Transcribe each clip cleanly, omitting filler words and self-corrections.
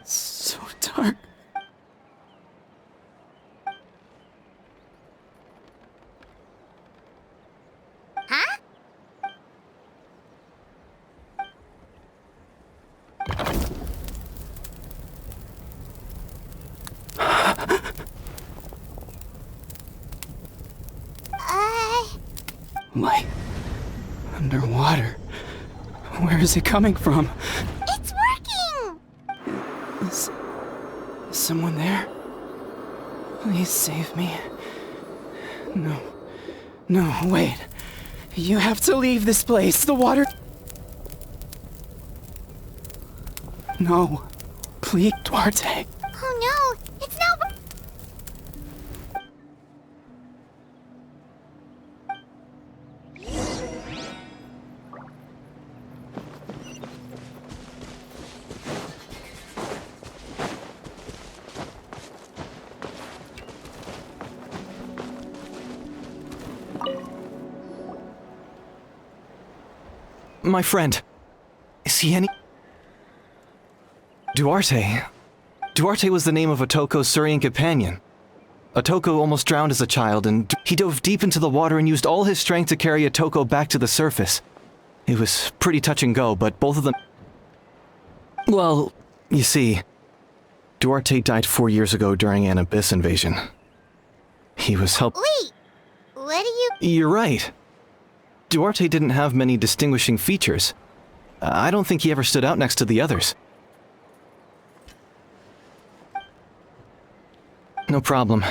So dark. Huh? Light. Underwater. Where is it coming from? It's working! Is someone there? Please save me. No. No, wait. You have to leave this place. The water... No. Please, Duarte. Oh no! It's not... My friend. Is he any... Duarte. Duarte was the name of Otoko's Surian companion. Otoko almost drowned as a child, and he dove deep into the water and used all his strength to carry Otoko back to the surface. It was pretty touch and go, but both of them... Well, you see, Duarte died 4 years ago during an Abyss invasion. He was Wait! What do you... You're right. Duarte didn't have many distinguishing features. I don't think he ever stood out next to the others. No problem.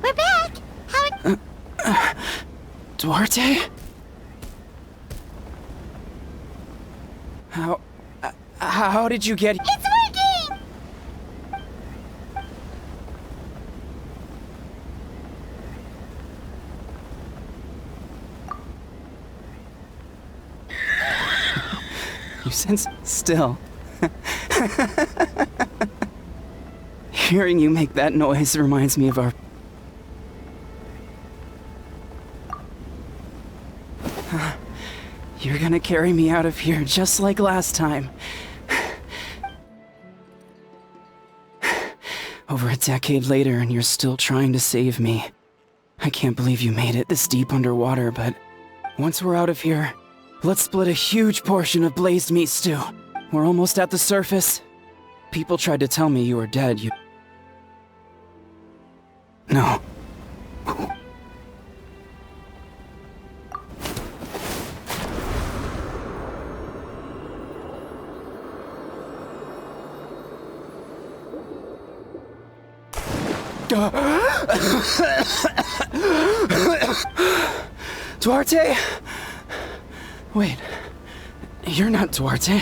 We're back! Duarte? How did you get... It's working! You sense still. Hearing you make that noise reminds me of our... You're gonna carry me out of here just like last time. Over a decade later and you're still trying to save me. I can't believe you made it this deep underwater, but once we're out of here, let's split a huge portion of blazed meat stew. We're almost at the surface. People tried to tell me you were dead. No. Duarte? Wait, you're not Duarte.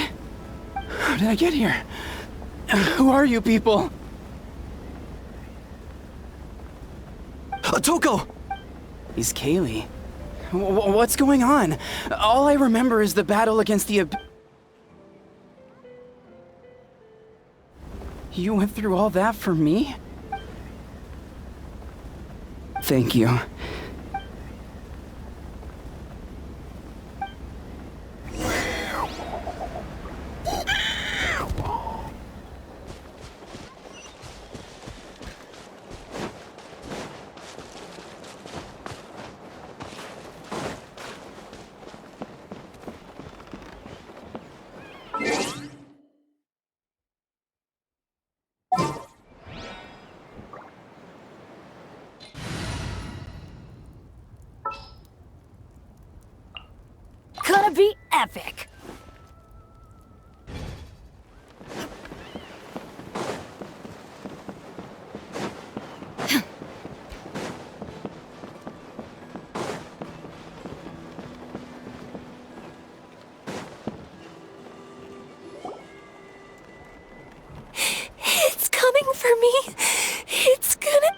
How did I get here? Who are you people? Toko! He's Kaylee. What's going on? All I remember is the battle against the You went through all that for me? Thank you. Gonna be epic! It's coming for me! It's gonna...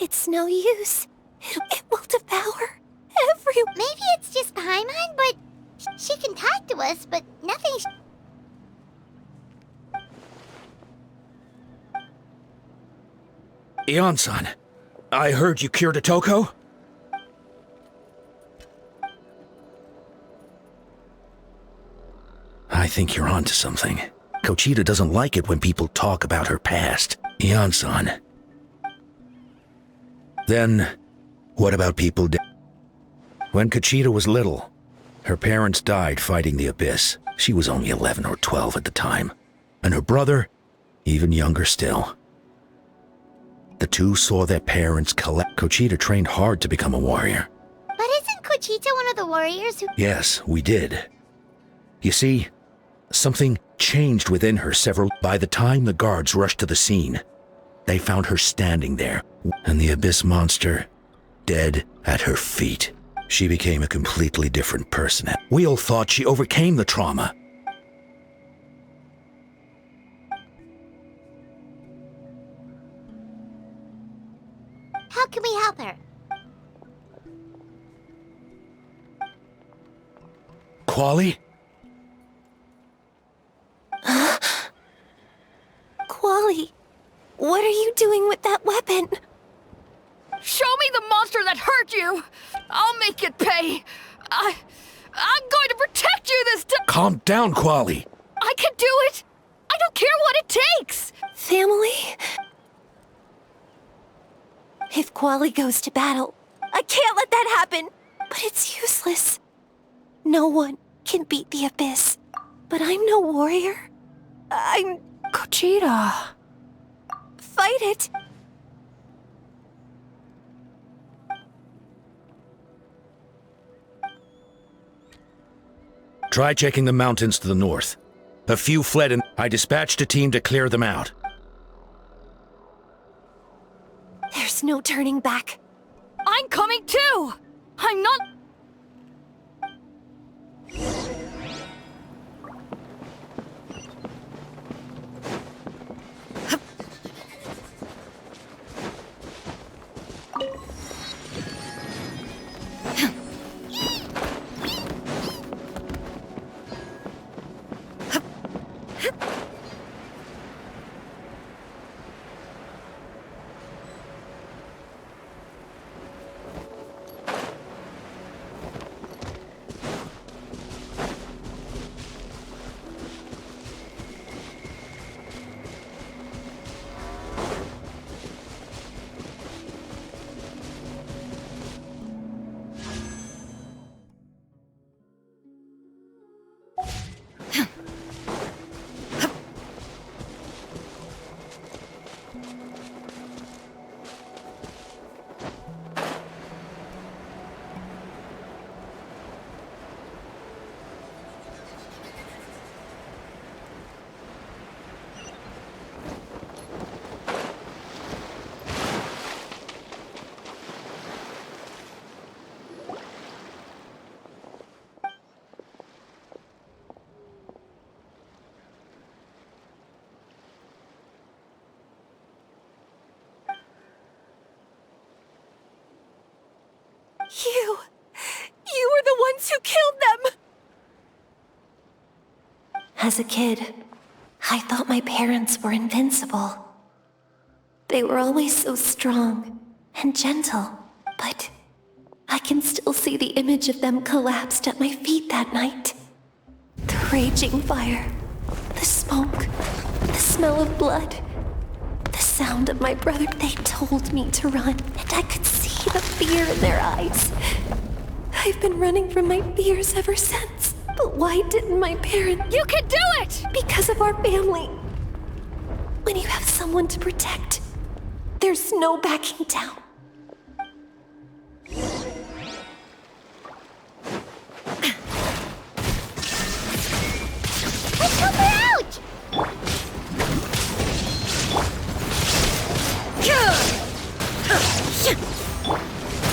It's no use. It will devour everyone. Maybe it's just Paimon, but she can talk to us, but nothing... Ion-san, I heard you cured Otoko? I think you're onto something. Kochita doesn't like it when people talk about her past. Ion-san. Then, What about people When Conchita was little, her parents died fighting the Abyss. She was only 11 or 12 at the time. And her brother, even younger still. The two saw their parents collect. Conchita trained hard to become a warrior. But isn't Conchita one of the warriors who... Yes, we did. You see, something changed within her By the time the guards rushed to the scene, they found her standing there, and the Abyss monster dead at her feet. She became a completely different person. We all thought she overcame the trauma. How can we help her? Quali? Quali, what are you doing with that weapon? Show me the monster that hurt you! I'll make it pay! I'm going to protect you this time! Calm down, Quali! I can do it! I don't care what it takes! Family? If Quali goes to battle, I can't let that happen! But it's useless. No one can beat the Abyss. But I'm no warrior. I'm... Conchita... Fight it! Try checking the mountains to the north. A few fled and I dispatched a team to clear them out. There's no turning back. I'm coming too! I'm not... You were the ones who killed them! As a kid, I thought my parents were invincible. They were always so strong and gentle, but I can still see the image of them collapsed at my feet that night. The raging fire, the smoke, the smell of blood, the sound of my brother. They told me to run, and I could see the fear in their eyes. I've been running from my fears ever since. But why didn't my parents... You can do it! Because of our family. When you have someone to protect, there's no backing down. Let's help her out!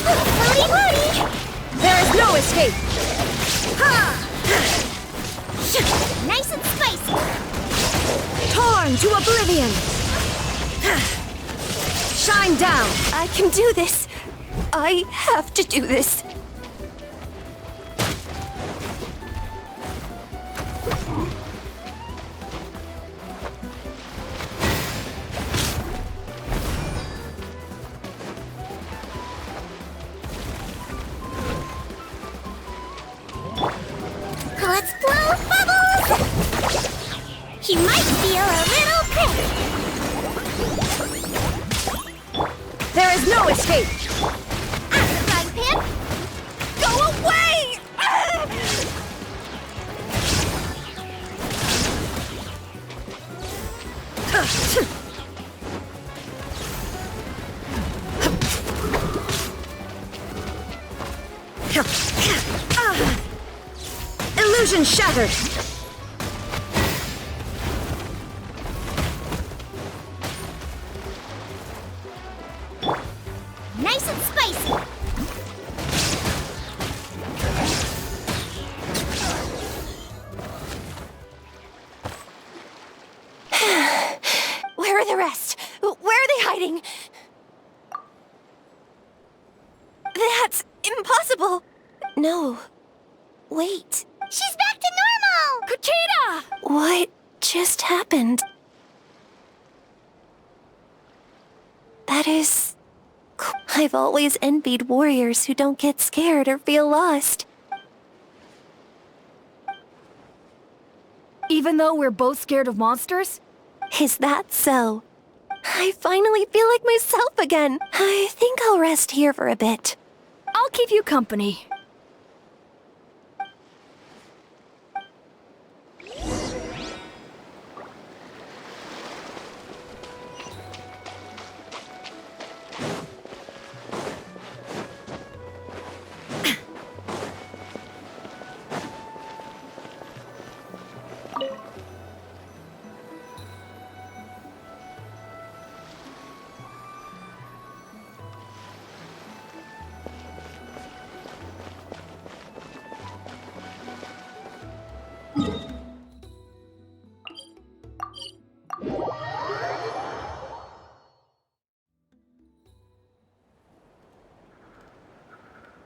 Floaty, floaty! There is no escape! Nice and spicy! Torn to oblivion! Shine down! I can do this. I have to do this. Let's blow bubbles! He might feel a little prick. There is no escape! Illusion shattered! Nice and spicy. Where are the rest? Where are they hiding? That's impossible! No. Wait. She's back to normal! Kuchita! What just happened? That is... I've always envied warriors who don't get scared or feel lost. Even though we're both scared of monsters? Is that so? I finally feel like myself again. I think I'll rest here for a bit. I'll keep you company.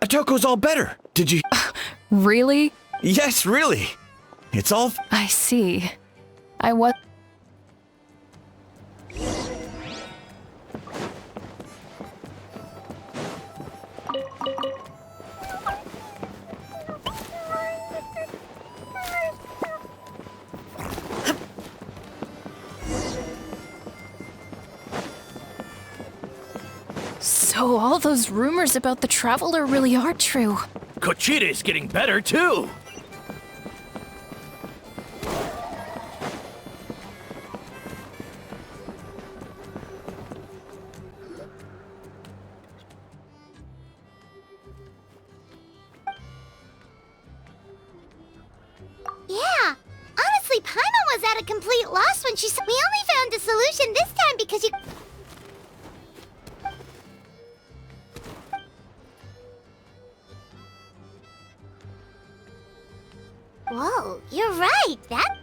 Atoko's all better. Did you? Really? Yes, really. It's all. I see. I was... So all those rumors about the Traveler really are true. Kuchita's getting better too. Yeah. Honestly, Paimon was at a complete loss when she said we only found a solution this time because you... Whoa, you're right. That...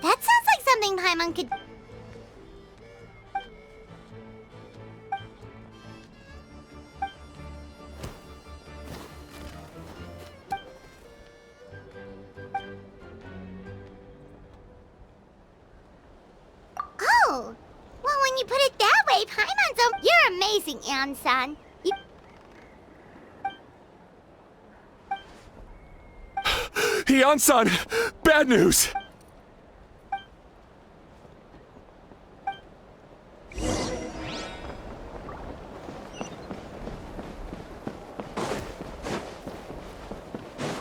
That sounds like something Paimon could... Oh! Well, when you put it that way, Paimon's a... You're amazing, Ann-san. You... Hian-san, bad news.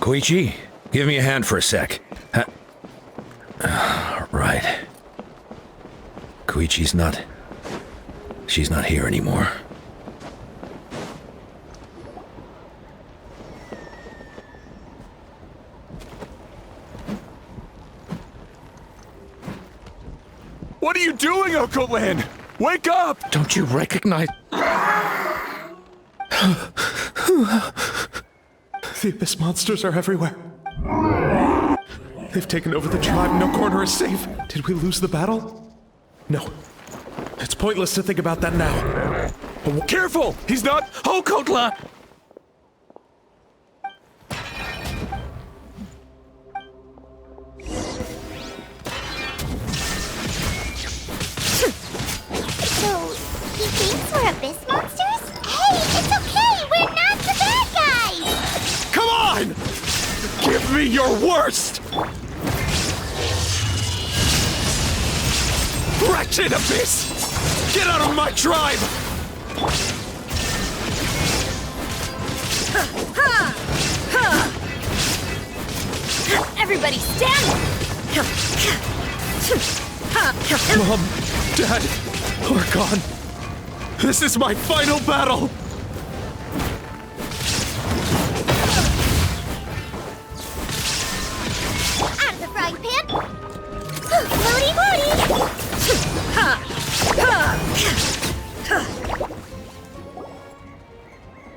Koichi, give me a hand for a sec. Right. Koichi's not... She's not here anymore. What are you doing, Okoland? Wake up! Don't you recognize... The Abyss monsters are everywhere. They've taken over the tribe. No corner is safe. Did we lose the battle? No. It's pointless to think about that now. Careful! He's not... Okotla! So, he thinks we're Abyss monsters? Hey, it's okay! We're not the bad guys! Come on! Give me your worst! Wretched Abyss! Get out of my tribe! Everybody stand! Mom, Dad, we're gone. This is my final battle! Out of the frying pan! Floaty floaty!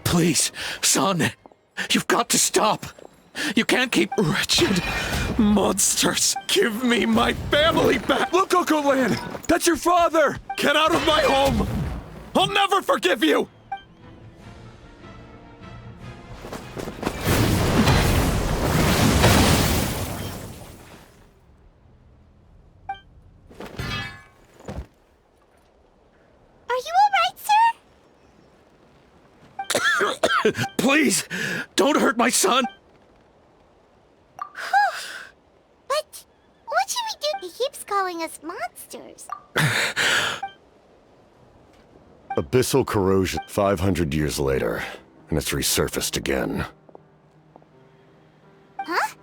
Please, son, you've got to stop. You can't keep. Wretched monsters, give me my family back! Look, Uncle Lin! That's your father! Get out of my home! I'll never forgive you! Are you alright, sir? Please, don't hurt my son. But what should we do? He keeps calling us monsters. Abyssal corrosion 500 years later, and it's resurfaced again. Huh?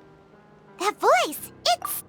That voice! It's...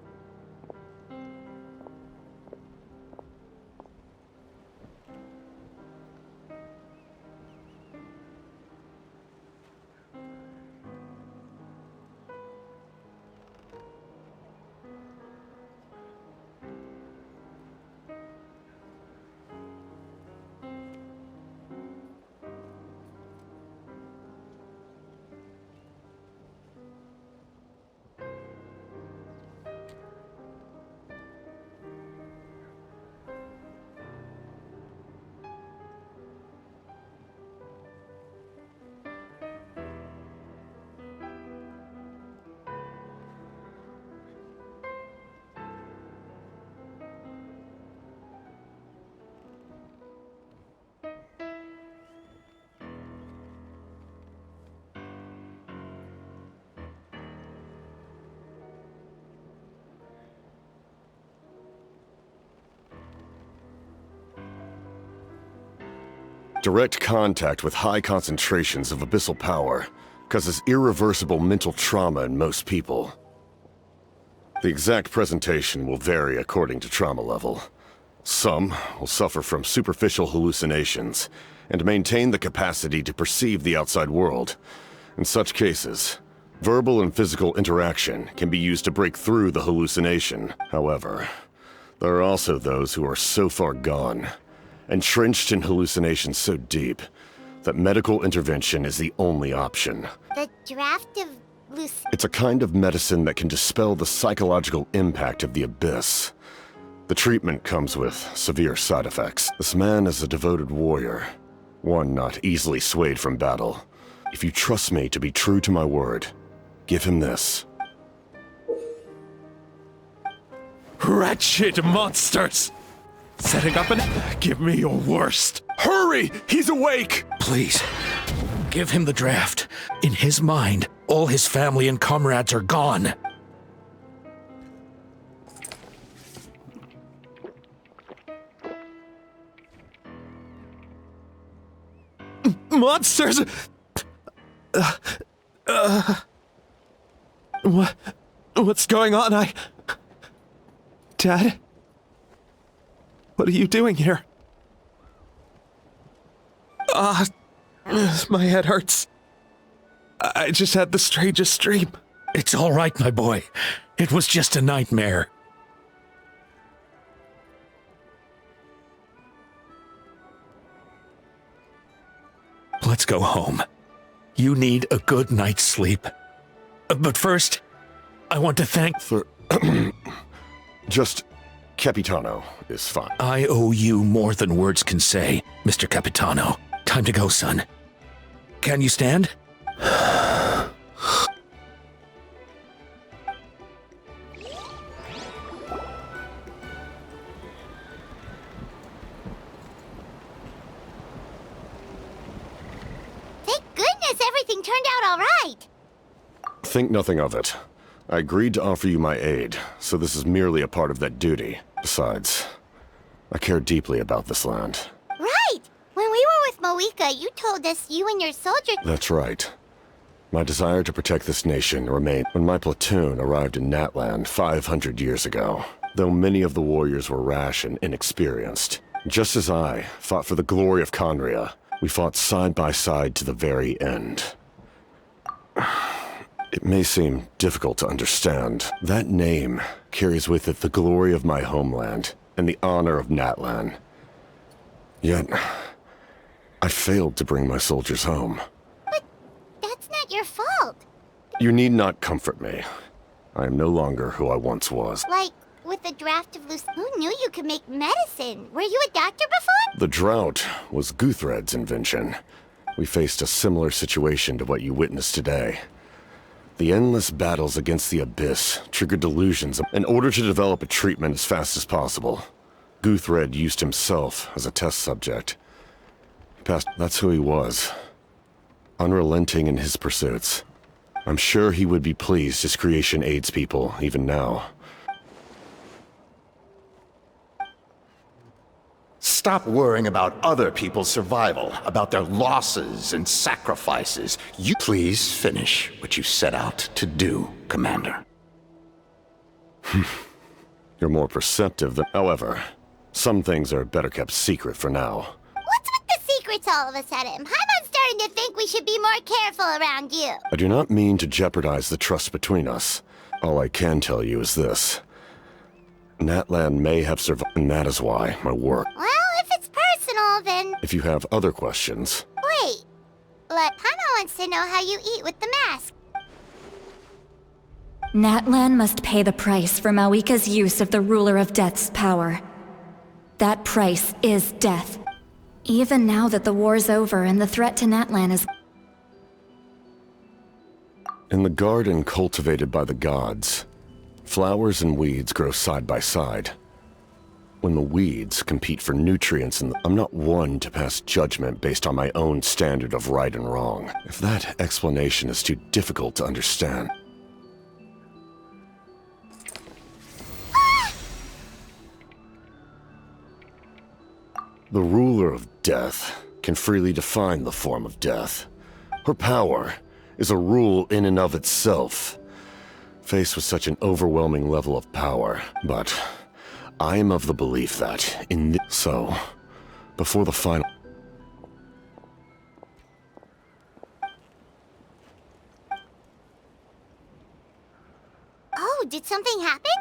Direct contact with high concentrations of abyssal power causes irreversible mental trauma in most people. The exact presentation will vary according to trauma level. Some will suffer from superficial hallucinations and maintain the capacity to perceive the outside world. In such cases, verbal and physical interaction can be used to break through the hallucination. However, there are also those who are so far gone, entrenched in hallucinations so deep, that medical intervention is the only option. The draft of It's a kind of medicine that can dispel the psychological impact of the abyss. The treatment comes with severe side effects. This man is a devoted warrior, one not easily swayed from battle. If you trust me to be true to my word, give him this. Wretched monsters! Setting up an... Give me your worst. Hurry! He's awake! Please, give him the draft. In his mind, all his family and comrades are gone. Monsters! What's going on? Dad? What are you doing here? My head hurts. I just had the strangest dream. It's all right, my boy. It was just a nightmare. Let's go home. You need a good night's sleep. But first, I want to thank... For... Just... Capitano is fine. I owe you more than words can say, Mr. Capitano. Time to go, son. Can you stand? Thank goodness everything turned out all right. Think nothing of it. I agreed to offer you my aid, so this is merely a part of that duty. Besides, I care deeply about this land. Right! When we were with Moika, you told us you and your soldiers... That's right. My desire to protect this nation remained when my platoon arrived in Natlan 500 years ago. Though many of the warriors were rash and inexperienced, just as I fought for the glory of Conria, we fought side by side to the very end. It may seem difficult to understand. That name carries with it the glory of my homeland and the honor of Natlan. Yet, I failed to bring my soldiers home. But that's not your fault. You need not comfort me. I am no longer who I once was. Like, with the draft of who knew you could make medicine? Were you a doctor before? The drought was Guthred's invention. We faced a similar situation to what you witnessed today. The endless battles against the Abyss triggered delusions in order to develop a treatment as fast as possible. Guthred used himself as a test subject. That's who he was. Unrelenting in his pursuits. I'm sure he would be pleased his creation aids people, even now. Stop worrying about other people's survival, about their losses and sacrifices. You please finish what you set out to do, Commander. You're more perceptive than... However, some things are better kept secret for now. What's with the secrets all of a sudden? I'm starting to think we should be more careful around you. I do not mean to jeopardize the trust between us. All I can tell you is this. Natlan may have survived, and that is why my work... Well, if it's personal, then... If you have other questions... Wait. Paimon wants to know how you eat with the mask. Natlan must pay the price for Mawika's use of the Ruler of Death's power. That price is death. Even now that the war's over and the threat to Natlan is... In the garden cultivated by the gods, flowers and weeds grow side by side. When the weeds compete for nutrients, I'm not one to pass judgment based on my own standard of right and wrong. If that explanation is too difficult to understand... The ruler of death can freely define the form of death. Her power is a rule in and of itself. Faced with such an overwhelming level of power, but I am of the belief that so, before the final... Oh, did something happen?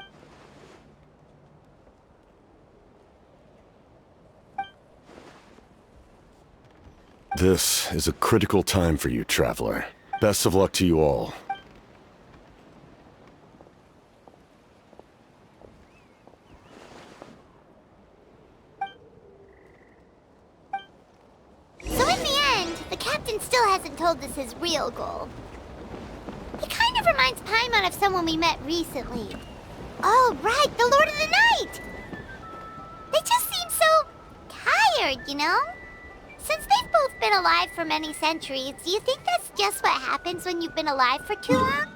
This is a critical time for you, Traveler. Best of luck to you all. So in the end, the captain still hasn't told us his real goal. He kind of reminds Paimon of someone we met recently. Oh, right, the Lord of the Night! They just seem so tired, you know? Since they've both been alive for many centuries, do you think that's just what happens when you've been alive for too long?